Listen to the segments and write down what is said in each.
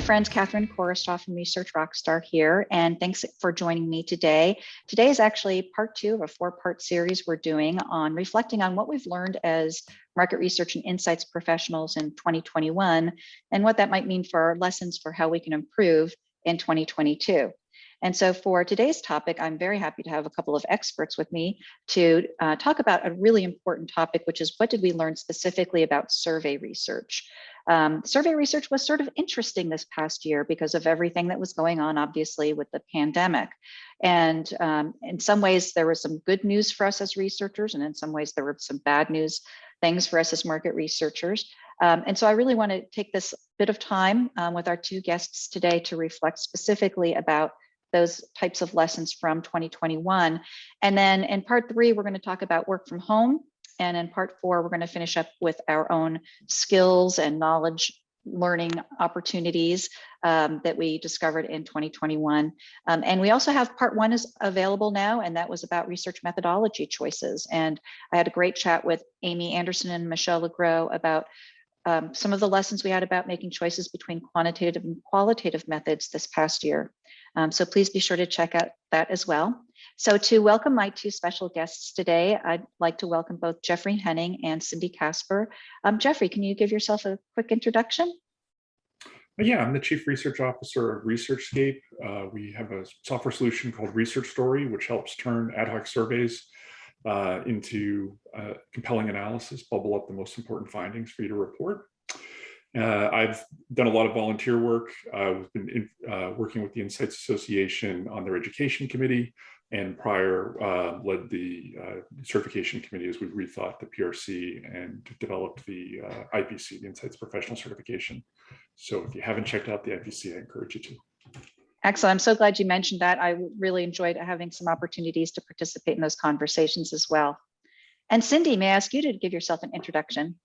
Hey friends, Kathryn Korostoff from Research Rockstar here, and thanks for joining me today. Today is actually part 2 of a 4-part series we're doing on reflecting on what we've learned as market research and insights professionals in 2021, and what that might mean for our lessons for how we can improve in 2022. And so for today's topic, I'm very happy to have a couple of experts with me to talk about a really important topic, which is what did we learn specifically about survey research? Survey research was sort of interesting this past year because of everything that was going on, obviously, with the pandemic. And in some ways, there was some good news for us as researchers, and in some ways, there were some bad news things for us as market researchers. And so I really want to take this bit of time with our 2 guests today to reflect specifically about those types of lessons from 2021. And then in part 3, we're going to talk about work from home. And in part 4, we're going to finish up with our own skills and knowledge learning opportunities that we discovered in 2021. And we also have part 1 is available now, and that was about research methodology choices. And I had a great chat with Amy Anderson and Michelle Legros about some of the lessons we had about making choices between quantitative and qualitative methods this past year. So please be sure to check out that as well. So to welcome my 2 special guests today, I'd like to welcome both Jeffrey Henning and Cindy Casper. Jeffrey, can you give yourself a quick introduction? Yeah, I'm the Chief Research Officer of ResearchScape. We have a software solution called Research Story, which helps turn ad hoc surveys into compelling analysis, bubble up the most important findings for you to report. I've done a lot of volunteer work. I've been working with the Insights Association on their education committee, and prior led the certification committee as we rethought the PRC and developed the IPC, the Insights Professional Certification. So if you haven't checked out the IPC, I encourage you to. Excellent. I'm so glad you mentioned that. I really enjoyed having some opportunities to participate in those conversations as well. And Cindy, may I ask you to give yourself an introduction?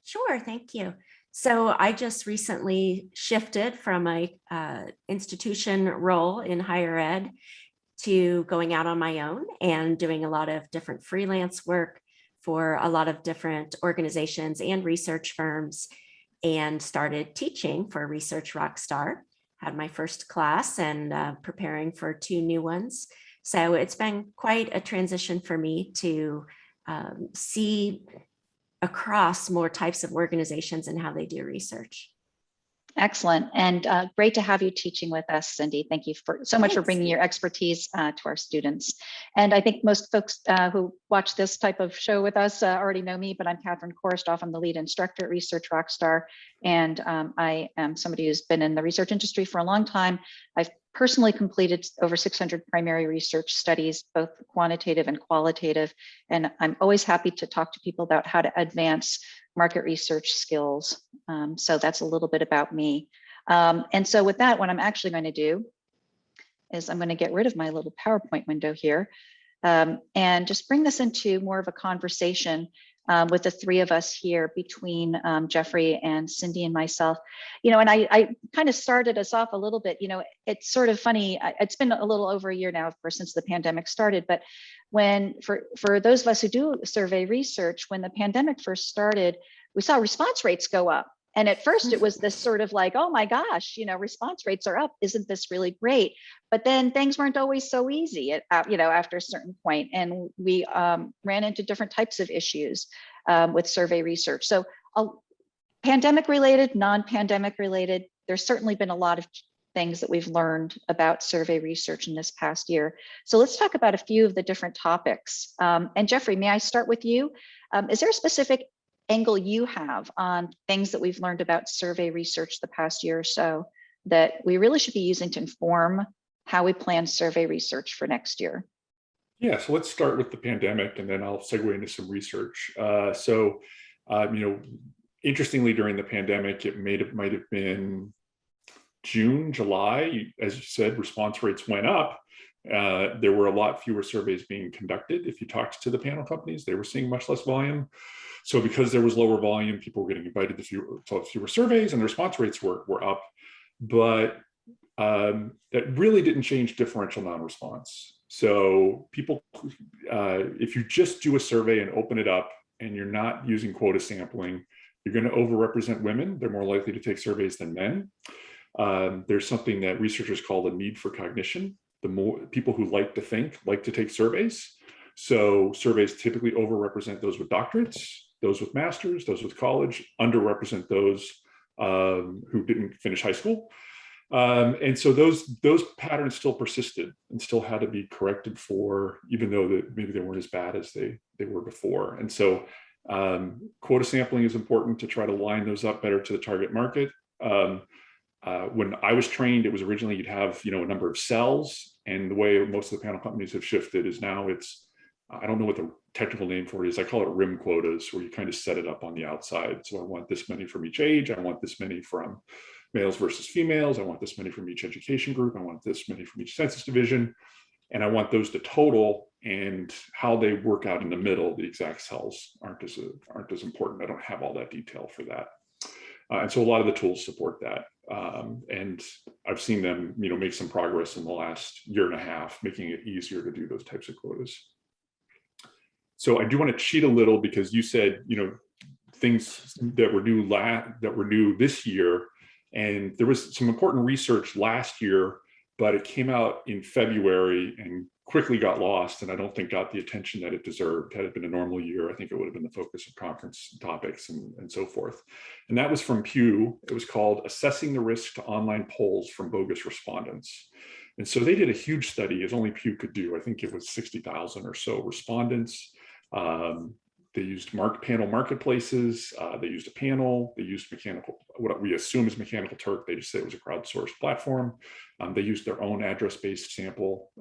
Sure, thank you. So I just recently shifted from a institution role in higher ed to going out on my own and doing a lot of different freelance work for a lot of different organizations and research firms, and started teaching for Research Rockstar. Had my first class and preparing for 2 new ones. So it's been quite a transition for me to see across more types of organizations and how they do research. Excellent. And great to have you teaching with us, Cindy. Thank you so much for bringing your expertise to our students. And I think most folks who watch this type of show with us already know me, but I'm Kathryn Korostoff. I'm the lead instructor at Research Rockstar. And I am somebody who's been in the research industry for a long time. I've personally completed over 600 primary research studies, both quantitative and qualitative. And I'm always happy to talk to people about how to advance market research skills. So that's a little bit about me. And so with that, what I'm actually going to do is I'm going to get rid of my little PowerPoint window here and just bring this into more of a conversation with the 3 of us here between Jeffrey and Cindy and myself. You know, and I kind of started us off a little bit, you know, it's sort of funny. It's been a little over a year now, of course, since the pandemic started, but when for those of us who do survey research, when the pandemic first started, we saw response rates go up. And at first it was this sort of like, oh my gosh, you know, response rates are up. Isn't this really great? But then things weren't always so easy, you know, after a certain point. And we ran into different types of issues with survey research. So pandemic related, non-pandemic related, there's certainly been a lot of things that we've learned about survey research in this past year. So let's talk about a few of the different topics. And Jeffrey, may I start with you? Is there a specific angle you have on things that we've learned about survey research the past year or so that we really should be using to inform how we plan survey research for next year? Yeah, so let's start with the pandemic, and then I'll segue into some research. You know, interestingly, during the pandemic, it might have been June, July, as you said, response rates went up. There were a lot fewer surveys being conducted. If you talked to the panel companies, they were seeing much less volume. So because there was lower volume, people were getting invited to fewer surveys, and the response rates were up. But that really didn't change differential non-response. So people, if you just do a survey and open it up and you're not using quota sampling, you're going to overrepresent women. They're more likely to take surveys than men. There's something that researchers call a need for cognition. The more people who like to think, like to take surveys. So surveys typically overrepresent those with doctorates, those with masters, those with college, underrepresent those who didn't finish high school. And so those patterns still persisted and still had to be corrected for, even though that maybe they weren't as bad as they were before. And so quota sampling is important to try to line those up better to the target market. When I was trained, it was originally you'd have a number of cells, and the way most of the panel companies have shifted is now it's, I don't know what the technical name for it is. I call it rim quotas, where you kind of set it up on the outside. So I want this many from each age. I want this many from males versus females. I want this many from each education group. I want this many from each census division. And I want those to total, and how they work out in the middle, the exact cells aren't as important. I don't have all that detail for that. And so a lot of the tools support that. And I've seen them, make some progress in the last year and a half, making it easier to do those types of quotas. So I do want to cheat a little, because you said, things that were new this year, and there was some important research last year, but it came out in February and quickly got lost, and I don't think got the attention that it deserved. Had it been a normal year, I think it would have been the focus of conference topics and so forth. And that was from Pew. It was called Assessing the Risk to Online Polls from Bogus Respondents. And so they did a huge study, as only Pew could do. I think it was 60,000 or so respondents. They used panel marketplaces. They used a panel. They used what we assume is Mechanical Turk. They just say it was a crowdsourced platform. They used their own address-based sample.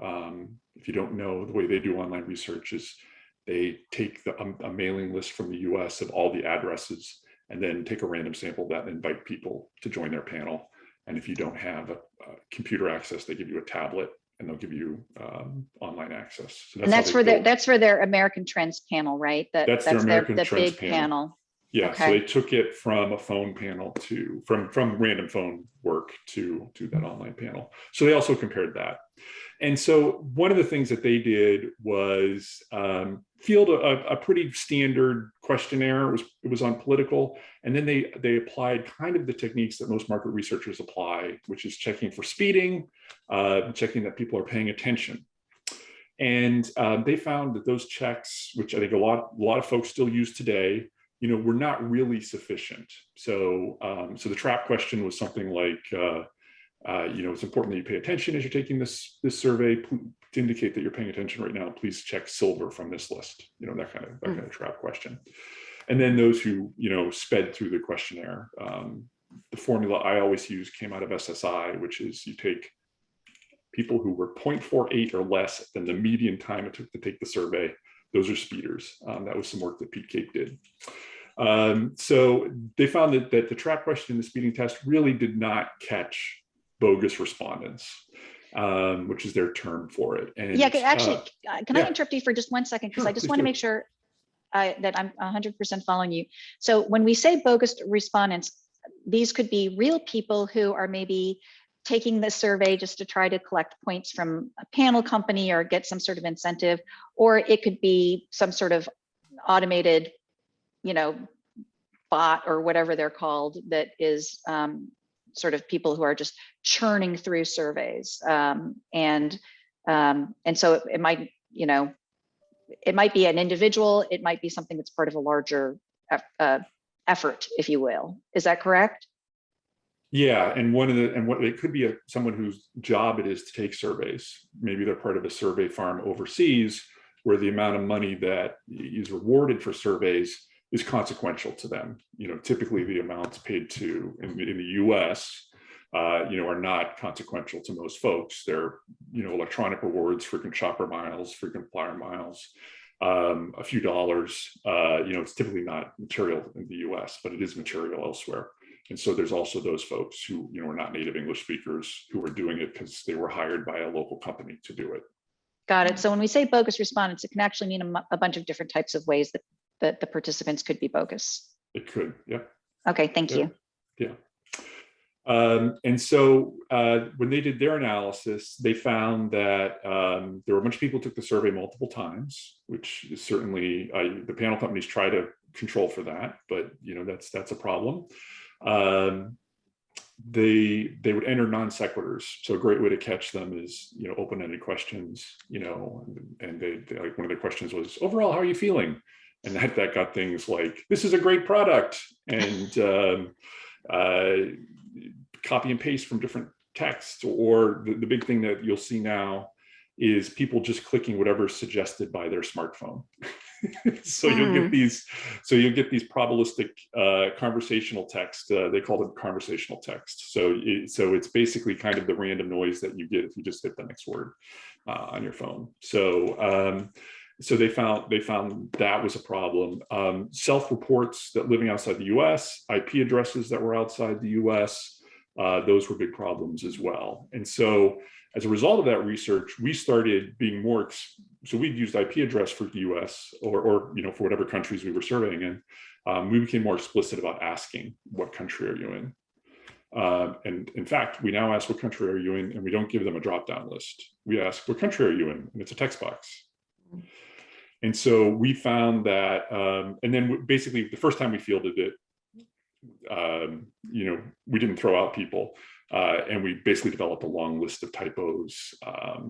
If you don't know, the way they do online research is they take a mailing list from the US of all the addresses, and then take a random sample of that and invite people to join their panel. And if you don't have a computer access, they give you a tablet, and they'll give you online access. So that's for their American Trends panel, right? That's their American Trends big panel. Yeah, okay. So they took it from a phone panel from random phone work to that online panel. So they also compared that. And so one of the things that they did was field a pretty standard questionnaire. It was on political, and then they applied kind of the techniques that most market researchers apply, which is checking for speeding, checking that people are paying attention. And they found that those checks, which I think a lot of folks still use today, were not really sufficient. So so the trap question was something like, it's important that you pay attention as you're taking this survey. To indicate that you're paying attention right now, please check silver from this list. That kind of trap question. And then those who sped through the questionnaire. The formula I always use came out of SSI, which is you take people who were 0.48 or less than the median time it took to take the survey. Those are speeders. That was some work that Pete Cape did. So they found that the trap question and the speeding test really did not catch bogus respondents, which is their term for it. And yeah, actually, can I interrupt you for just 1 second? Because sure, I just want to make sure that I'm 100% following you. So when we say bogus respondents, these could be real people who are maybe taking the survey just to try to collect points from a panel company or get some sort of incentive, or it could be some sort of automated, bot or whatever they're called, that is sort of people who are just churning through surveys. And so it might, it might be an individual, it might be something that's part of a larger effort, if you will. Is that correct? Yeah, and what it could be someone whose job it is to take surveys. Maybe they're part of a survey farm overseas, where the amount of money that is rewarded for surveys is consequential to them. Typically the amounts paid to in the US, are not consequential to most folks. They're, electronic rewards, frequent shopper miles, frequent flyer miles, a few dollars. It's typically not material in the US, but it is material elsewhere. And so there's also those folks who, are not native English speakers, who are doing it because they were hired by a local company to do it. Got it. So when we say bogus respondents, it can actually mean a bunch of different types of ways that the participants could be bogus. It could, yeah. Okay, thank you. Yeah. And so when they did their analysis, they found that there were a bunch of people who took the survey multiple times, which is certainly, the panel companies try to control for that, but that's a problem. they would enter non sequiturs. So a great way to catch them is, open-ended questions, and they like, one of the questions was, overall, how are you feeling? And that got things like, this is a great product, and copy and paste from different texts. Or the big thing that you'll see now is people just clicking whatever's suggested by their smartphone. So you'll get these probabilistic conversational text. They call them conversational text. So it's basically kind of the random noise that you get if you just hit the next word on your phone. So they found that was a problem. Self-reports that living outside the US, IP addresses that were outside the US, those were big problems as well. And so as a result of that research, we started being more, so we'd used IP address for the US or for whatever countries we were surveying in. We became more explicit about asking, what country are you in? And in fact, we now ask, what country are you in? And we don't give them a drop-down list. We ask, what country are you in? And it's a text box. And so we found that, and then basically the first time we fielded it, we didn't throw out people. And we basically developed a long list of typos.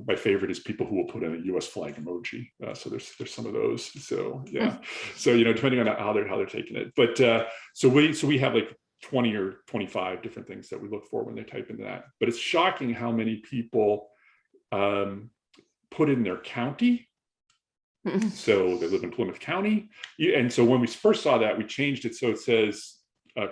My favorite is people who will put in a US flag emoji. So there's some of those. So yeah. So depending on how they're taking it. But so we have like 20 or 25 different things that we look for when they type into that. But it's shocking how many people put in their county. So they live in Plymouth County. And so when we first saw that, we changed it so it says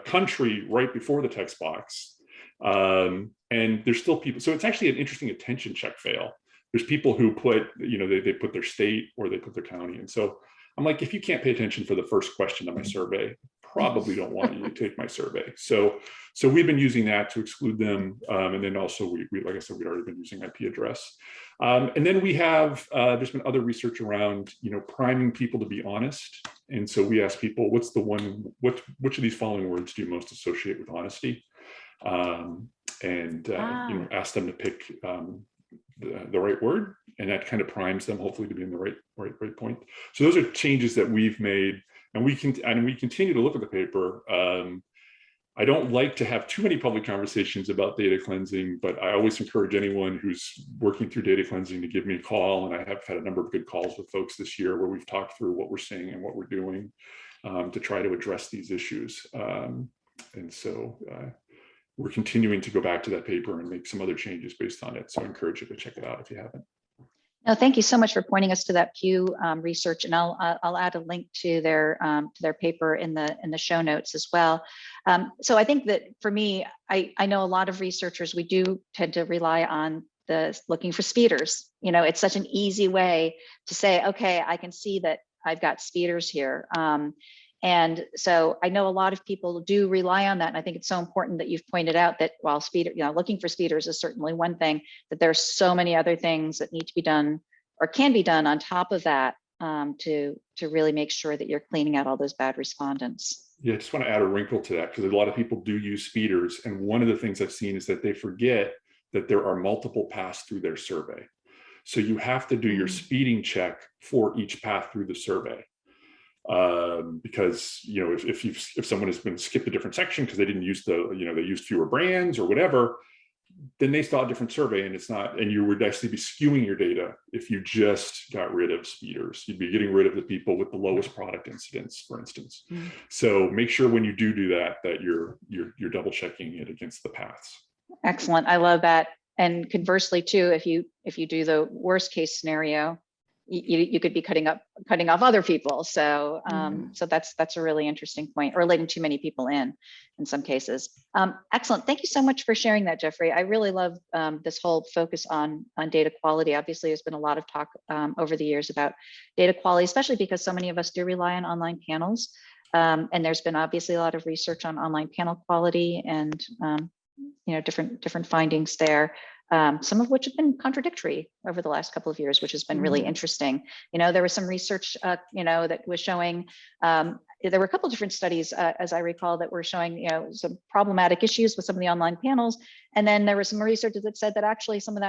country right before the text box. And there's still people, so it's actually an interesting attention check fail. There's people who put, they put their state or they put their county. And so I'm like, if you can't pay attention for the first question on my survey, probably don't want you to take my survey. So we've been using that to exclude them. And then also we like I said, we'd already been using IP address. And then we have, there's been other research around, priming people to be honest. And so we ask people, which of these following words do you most associate with honesty? Ask them to pick the right word, and that kind of primes them hopefully to be in the right point. So those are changes that we've made, and we continue to look at the paper. I don't like to have too many public conversations about data cleansing, but I always encourage anyone who's working through data cleansing to give me a call. And I have had a number of good calls with folks this year where we've talked through what we're seeing and what we're doing to try to address these issues. And so we're continuing to go back to that paper and make some other changes based on it. So I encourage you to check it out if you haven't. No, thank you so much for pointing us to that Pew research, and I'll add a link to their paper in the show notes as well. So I think that for me, I know a lot of researchers, we do tend to rely on the looking for speeders. It's such an easy way to say, okay, I can see that I've got speeders here. And so I know a lot of people do rely on that. And I think it's so important that you've pointed out that while looking for speeders is certainly one thing, that there's so many other things that need to be done or can be done on top of that to really make sure that you're cleaning out all those bad respondents. Yeah, I just want to add a wrinkle to that because a lot of people do use speeders. And one of the things I've seen is that they forget that there are multiple paths through their survey. So you have to do your speeding check for each path through the survey. Because if someone has been skipped a different section because they didn't use they used fewer brands or whatever, then they saw a different survey, and it's not, and you would actually be skewing your data if you just got rid of speeders. You'd be getting rid of the people with the lowest product incidence, for instance. So make sure when you do that you're double checking it against the paths. Excellent, I love that. And conversely too, if you do the worst case scenario, you could be cutting off other people. So so that's a really interesting point, or letting too many people in some cases. Excellent. Thank you so much for sharing that, Jeffrey. I really love this whole focus on data quality. Obviously, there's been a lot of talk over the years about data quality, especially because so many of us do rely on online panels. And there's been obviously a lot of research on online panel quality and different findings there. Some of which have been contradictory over the last couple of years, which has been really interesting. There was some research, that was showing, there were a couple of different studies, as I recall, that were showing, some problematic issues with some of the online panels. And then there was some research that said that actually some of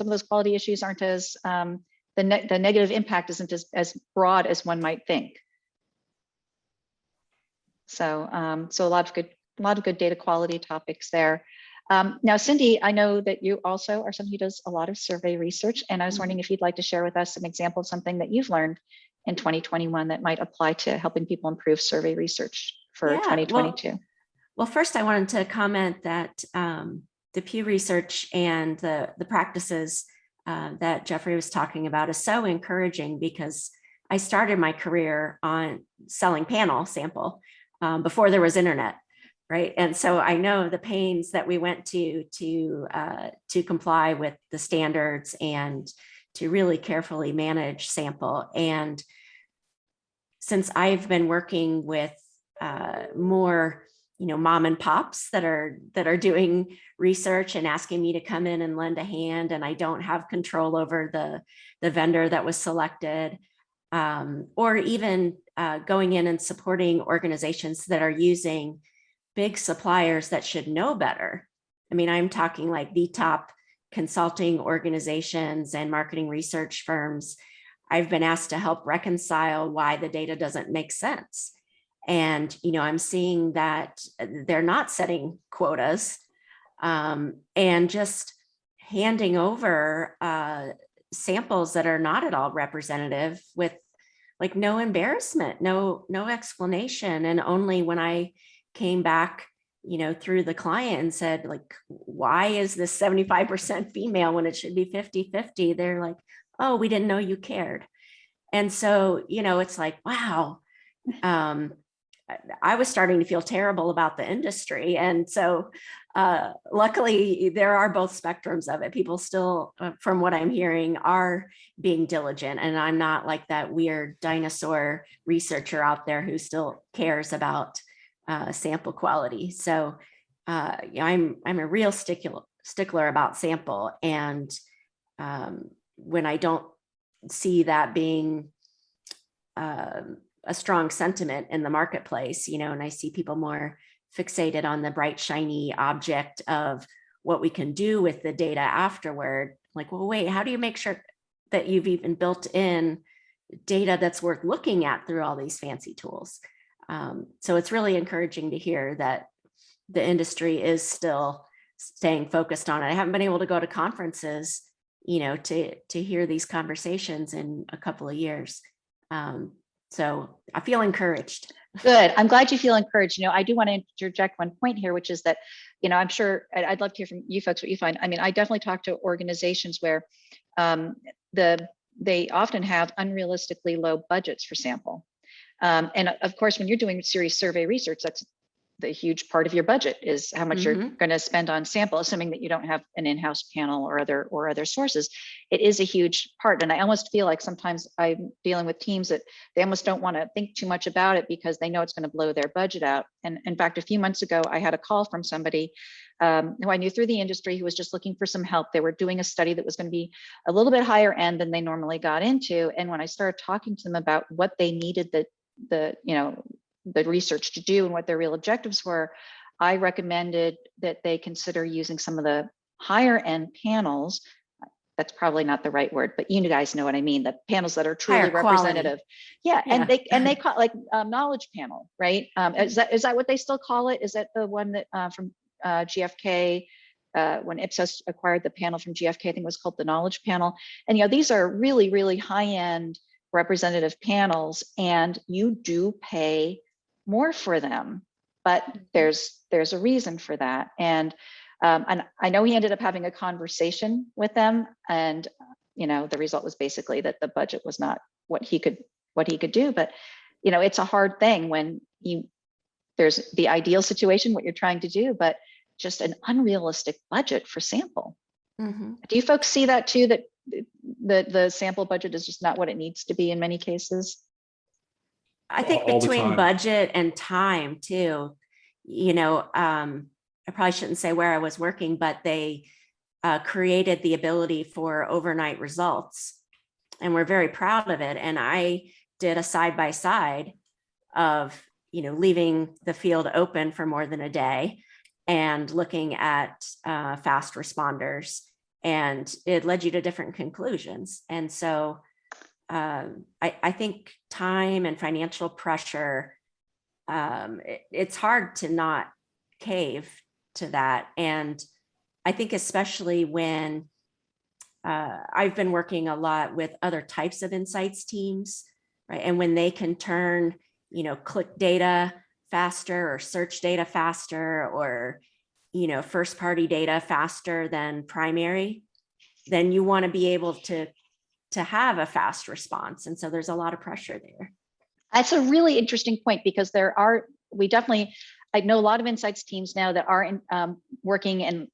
those quality issues aren't as, the negative impact isn't as broad as one might think. So, so a lot of a lot of good data quality topics there. Now, Cindy, I know that you also are someone who does a lot of survey research, and I was wondering if you'd like to share with us an example of something that you've learned in 2021 that might apply to helping people improve survey research for 2022. Well, first I wanted to comment that the Pew Research and the practices that Jeffrey was talking about is so encouraging, because I started my career on selling panel sample before there was internet, right? And so I know the pains that we went to comply with the standards and to really carefully manage sample. And since I've been working with more, mom and pops that are doing research and asking me to come in and lend a hand, and I don't have control over the vendor that was selected, or even going in and supporting organizations that are using big suppliers that should know better. I mean, I'm talking like the top consulting organizations and marketing research firms. I've been asked to help reconcile why the data doesn't make sense. And, I'm seeing that they're not setting quotas, and just handing over samples that are not at all representative, with like no embarrassment, no explanation. And only when I came back, through the client and said, like, why is this 75% female when it should be 50-50? They're like, oh, we didn't know you cared. And so, it's like, wow. I was starting to feel terrible about the industry. And so luckily there are both spectrums of it. People still, from what I'm hearing, are being diligent. And I'm not like that weird dinosaur researcher out there who still cares about sample quality. So I'm a real stickler about sample. And when I don't see that being a strong sentiment in the marketplace, and I see people more fixated on the bright, shiny object of what we can do with the data afterward. Like, well, wait, how do you make sure that you've even built in data that's worth looking at through all these fancy tools? So it's really encouraging to hear that the industry is still staying focused on it. I haven't been able to go to conferences, to hear these conversations in a couple of years. So I feel encouraged. Good. I'm glad you feel encouraged. I do want to interject one point here, which is that, I'm sure I'd love to hear from you folks what you find. I mean, I definitely talk to organizations where they often have unrealistically low budgets for sample. And of course, when you're doing serious survey research, that's the huge part of your budget is how much you're going to spend on sample, assuming that you don't have an in-house panel or other sources. It is a huge part. And I almost feel like sometimes I'm dealing with teams that they almost don't want to think too much about it because they know it's going to blow their budget out. And in fact, a few months ago, I had a call from somebody who I knew through the industry who was just looking for some help. They were doing a study that was going to be a little bit higher end than they normally got into. And when I started talking to them about what they needed the research to do and what their real objectives were, I recommended that they consider using some of the higher end panels. That's probably not the right word, but you guys know what I mean. The panels that are truly representative. Yeah. And they call it like knowledge panel, right? Is that what they still call it? Is that the one that from GFK, when Ipsos acquired the panel from GFK, I think it was called the knowledge panel. And these are really, really high end representative panels, and you do pay more for them, but there's a reason for that. And I know he ended up having a conversation with them, and the result was basically that the budget was not what he could do. But it's a hard thing when there's the ideal situation, what you're trying to do, but just an unrealistic budget for sample. Do you folks see that too, that the sample budget is just not what it needs to be in many cases? I think between budget and time too, I probably shouldn't say where I was working, but they created the ability for overnight results, and we're very proud of it. And I did a side-by-side of, leaving the field open for more than a day and looking at fast responders, and it led you to different conclusions. And so I think time and financial pressure, it's hard to not cave to that. And I think especially when I've been working a lot with other types of insights teams, right? And when they can turn, click data faster or search data faster or, first party data faster than primary, then you want to be able to have a fast response. And so there's a lot of pressure there. That's a really interesting point, because I know a lot of insights teams now that are working in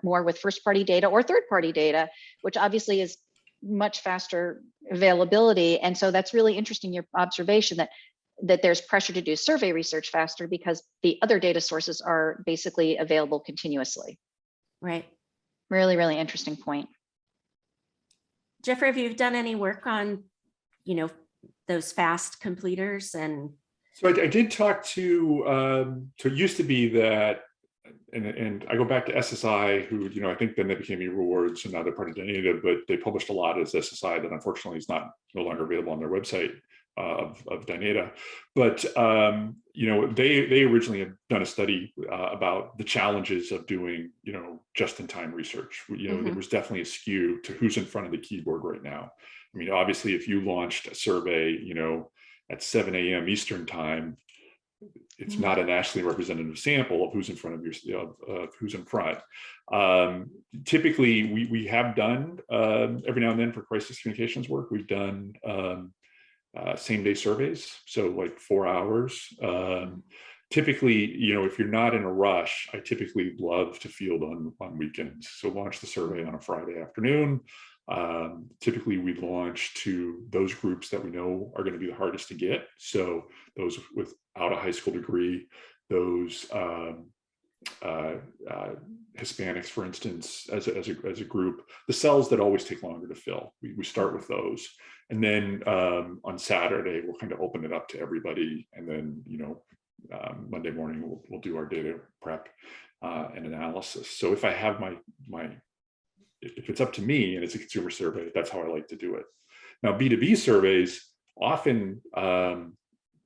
more with first party data or third party data, which obviously is much faster availability. And so that's really interesting, your observation that there's pressure to do survey research faster because the other data sources are basically available continuously. Right. Really, really interesting point. Jeffrey, have you done any work on, those fast completers? And so I did talk to it used to be that, and I go back to SSI, who, I think then they became eRewards and now they're part of Danita, but they published a lot as SSI that unfortunately is no longer available on their website of Danita. But, they originally had done a study about the challenges of doing, just-in-time research. There was definitely a skew to who's in front of the keyboard right now. I mean, obviously, if you launched a survey, at 7 a.m. Eastern time, it's not a nationally representative sample of who's in front of who's in front. Typically, we have done every now and then for crisis communications work, we've done same day surveys, so like 4 hours. Typically, if you're not in a rush, I typically love to field on weekends. So launch the survey on a Friday afternoon. Typically we launch to those groups that we know are going to be the hardest to get. So those without a high school degree, those Hispanics, for instance, as a group, the cells that always take longer to fill. We start with those. And then on Saturday, we'll kind of open it up to everybody. And then, Monday morning, we'll do our data prep and analysis. So if I have if it's up to me and it's a consumer survey, that's how I like to do it. Now, B2B surveys, often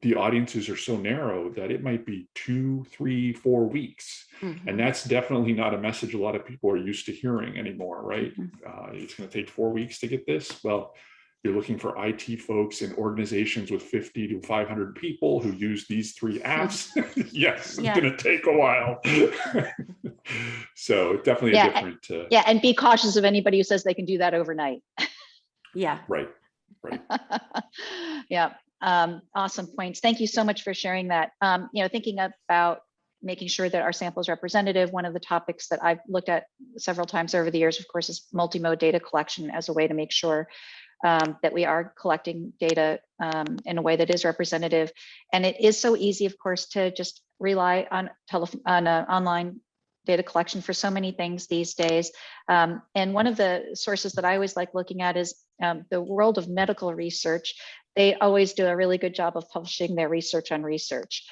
the audiences are so narrow that it might be 2, 3, 4 weeks. Mm-hmm. And that's definitely not a message a lot of people are used to hearing anymore, right? Mm-hmm. It's going to take 4 weeks to get this. Well, you're looking for IT folks in organizations with 50 to 500 people who use these 3 apps. Yes, it's going to take a while. So definitely a different. And be cautious of anybody who says they can do that overnight. Yeah. Right. Yeah. Awesome points. Thank you so much for sharing that. Thinking about making sure that our sample is representative, one of the topics that I've looked at several times over the years, of course, is multimode data collection as a way to make sure that we are collecting data in a way that is representative. And it is so easy, of course, to just rely on online data collection for so many things these days. And one of the sources that I always like looking at is the world of medical research. They always do a really good job of publishing their research on research.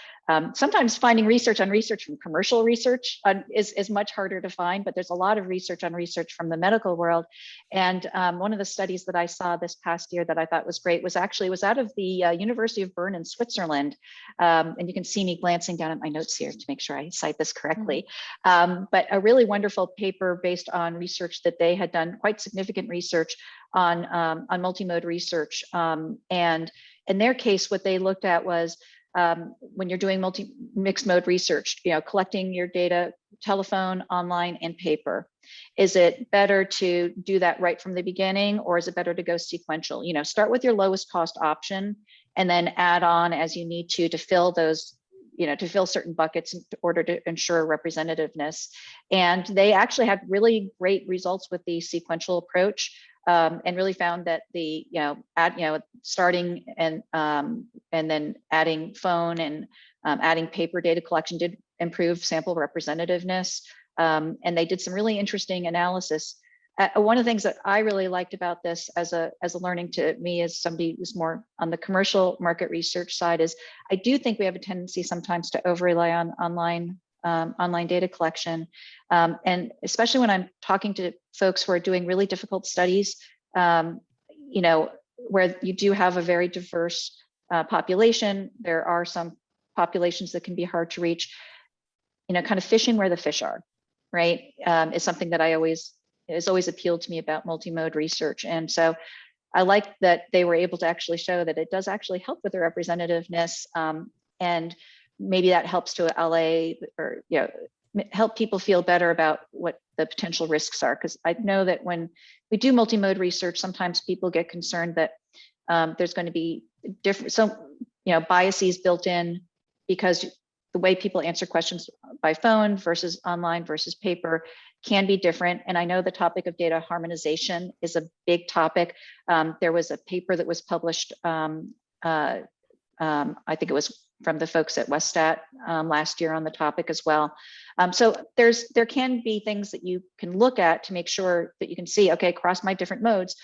Sometimes finding research on research from commercial research is much harder to find, but there's a lot of research on research from the medical world. And one of the studies that I saw this past year that I thought was great was out of the University of Bern in Switzerland. And you can see me glancing down at my notes here to make sure I cite this correctly. But a really wonderful paper based on research that they had done, quite significant research on multimode research. And in their case, what they looked at was when you're doing mixed mode research, collecting your data, telephone, online, and paper. Is it better to do that right from the beginning, or is it better to go sequential? Start with your lowest cost option and then add on as you need to fill those, to fill certain buckets in order to ensure representativeness. And they actually had really great results with the sequential approach. And really found that the starting and then adding phone and adding paper data collection did improve sample representativeness. And they did some really interesting analysis. One of the things that I really liked about this as a learning to me as somebody who's more on the commercial market research side is I do think we have a tendency sometimes to over rely on online data collection. And especially when I'm talking to folks who are doing really difficult studies, where you do have a very diverse population, there are some populations that can be hard to reach. kind of fishing where the fish are, right? Is something that has always appealed to me about multimode research. And so I like that they were able to actually show that it does actually help with the representativeness, and maybe that helps to allay or help people feel better about what the potential risks are. Because I know that when we do multimode research, sometimes people get concerned that there's going to be different, biases built in, because the way people answer questions by phone versus online versus paper can be different. And I know the topic of data harmonization is a big topic. There was a paper that was published, I think it was from the folks at Westat last year on the topic as well. So there can be things that you can look at to make sure that you can see, okay, across my different modes,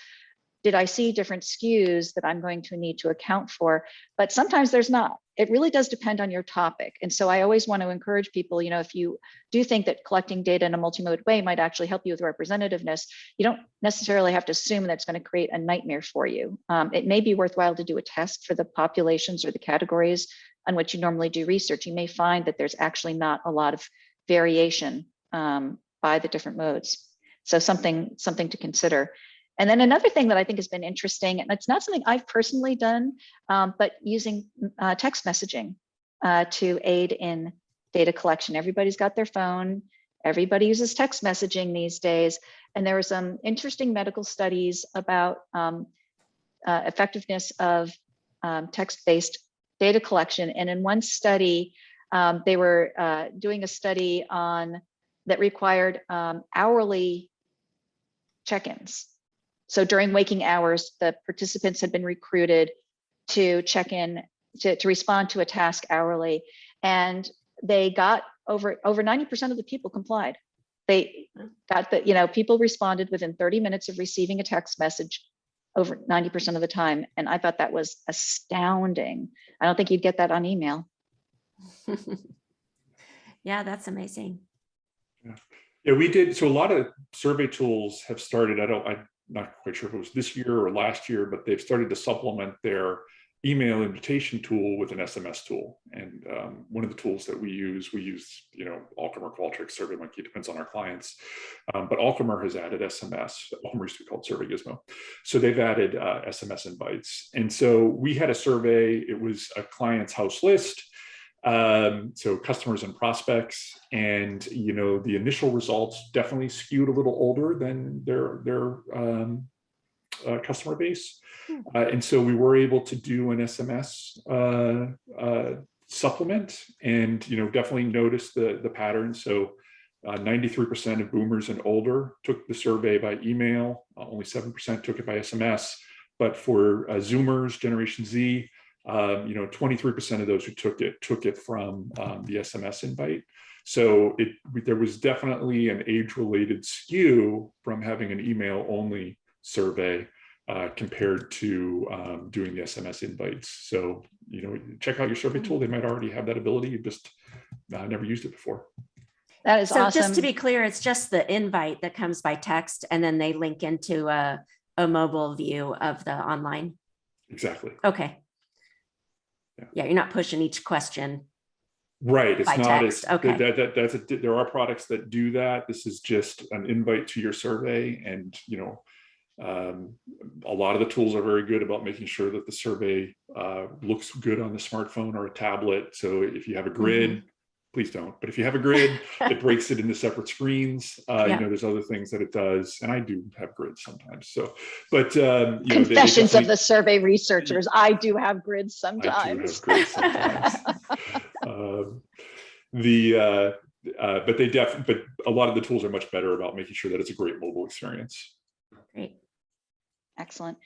did I see different skews that I'm going to need to account for? But sometimes there's not. It really does depend on your topic. And so I always want to encourage people, if you do think that collecting data in a multimode way might actually help you with representativeness, you don't necessarily have to assume that's going to create a nightmare for you. It may be worthwhile to do a test for the populations or the categories on which you normally do research. You may find that there's actually not a lot of variation by the different modes. So something to consider. And then another thing that I think has been interesting, and it's not something I've personally done, but using text messaging to aid in data collection. Everybody's got their phone. Everybody uses text messaging these days. And there were some interesting medical studies about effectiveness of text-based data collection. And in one study, they were doing a study that required hourly check-ins. So during waking hours, the participants had been recruited to check in, to respond to a task hourly. And they got over 90% of the people complied. They got people responded within 30 minutes of receiving a text message over 90% of the time. And I thought that was astounding. I don't think you'd get that on email. Yeah, that's amazing. Yeah, we did. So a lot of survey tools have started. I'm not quite sure if it was this year or last year, but they've started to supplement their email invitation tool with an SMS tool. And one of the tools that we use, Alchemer, Qualtrics, SurveyMonkey, depends on our clients. But Alchemer has added SMS. Alchemer used to be called Survey Gizmo. So they've added SMS invites. And so we had a survey. It was a client's house list. So customers and prospects, and the initial results definitely skewed a little older than their customer base, and so we were able to do an SMS supplement, and definitely notice the pattern. So 93% of boomers and older took the survey by email, only 7% took it by SMS. But for Zoomers, Generation Z, 23% of those who took it from the SMS invite. So there was definitely an age-related skew from having an email-only survey compared to doing the SMS invites. So check out your survey tool. They might already have that ability. You just never used it before. That is awesome. Just to be clear, it's just the invite that comes by text, and then they link into a mobile view of the online. Exactly. Okay. Yeah, you're not pushing each question. Right. It's not text. Okay. There are products that do that. This is just an invite to your survey, and a lot of the tools are very good about making sure that the survey looks good on the smartphone or a tablet. So if you have a grid, please don't. But if you have a grid, it breaks it into separate screens. There's other things that it does, and I do have grids sometimes. So, but confessions of the survey researchers, I do have grids sometimes. I do have grids sometimes. But a lot of the tools are much better about making sure that it's a great mobile experience. Great. Excellent.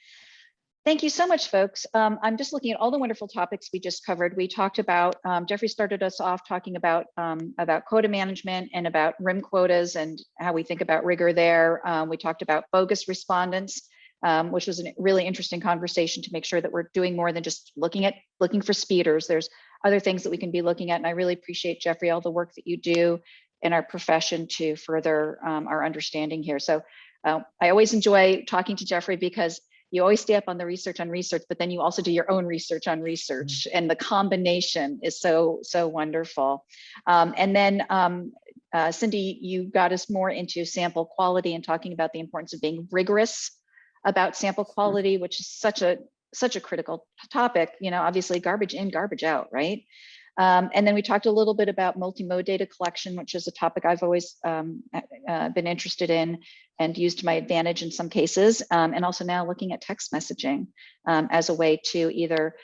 Thank you so much, folks. I'm just looking at all the wonderful topics we just covered. We talked about, Jeffrey started us off talking about quota management and about RIM quotas and how we think about rigor there. We talked about bogus respondents, which was a really interesting conversation to make sure that we're doing more than just looking for speeders. There's other things that we can be looking at. And I really appreciate, Jeffrey, all the work that you do in our profession to further our understanding here. So I always enjoy talking to Jeffrey because you always stay up on the research on research, but then you also do your own research on research, and the combination is so wonderful. And then Cindy, you got us more into sample quality and talking about the importance of being rigorous about sample quality, which is such a critical topic. You know, obviously garbage in, garbage out, right? And then we talked a little bit about multimode data collection, which is a topic I've always been interested in and used to my advantage in some cases. And also now looking at text messaging as a way to either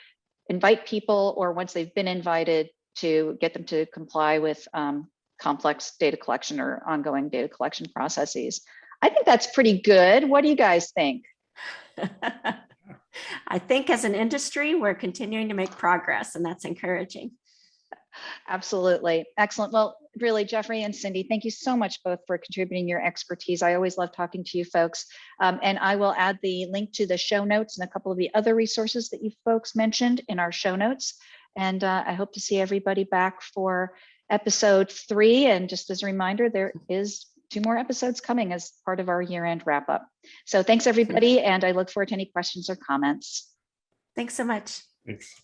invite people, or once they've been invited, to get them to comply with complex data collection or ongoing data collection processes. I think that's pretty good. What do you guys think? I think as an industry, we're continuing to make progress, and that's encouraging. Absolutely. Excellent. Well, really, Jeffrey and Cindy, thank you so much both for contributing your expertise. I always love talking to you folks. And I will add the link to the show notes and a couple of the other resources that you folks mentioned in our show notes. And I hope to see everybody back for episode 3. And just as a reminder, there is 2 more episodes coming as part of our year-end wrap up. So thanks everybody. And I look forward to any questions or comments. Thanks so much. Thanks.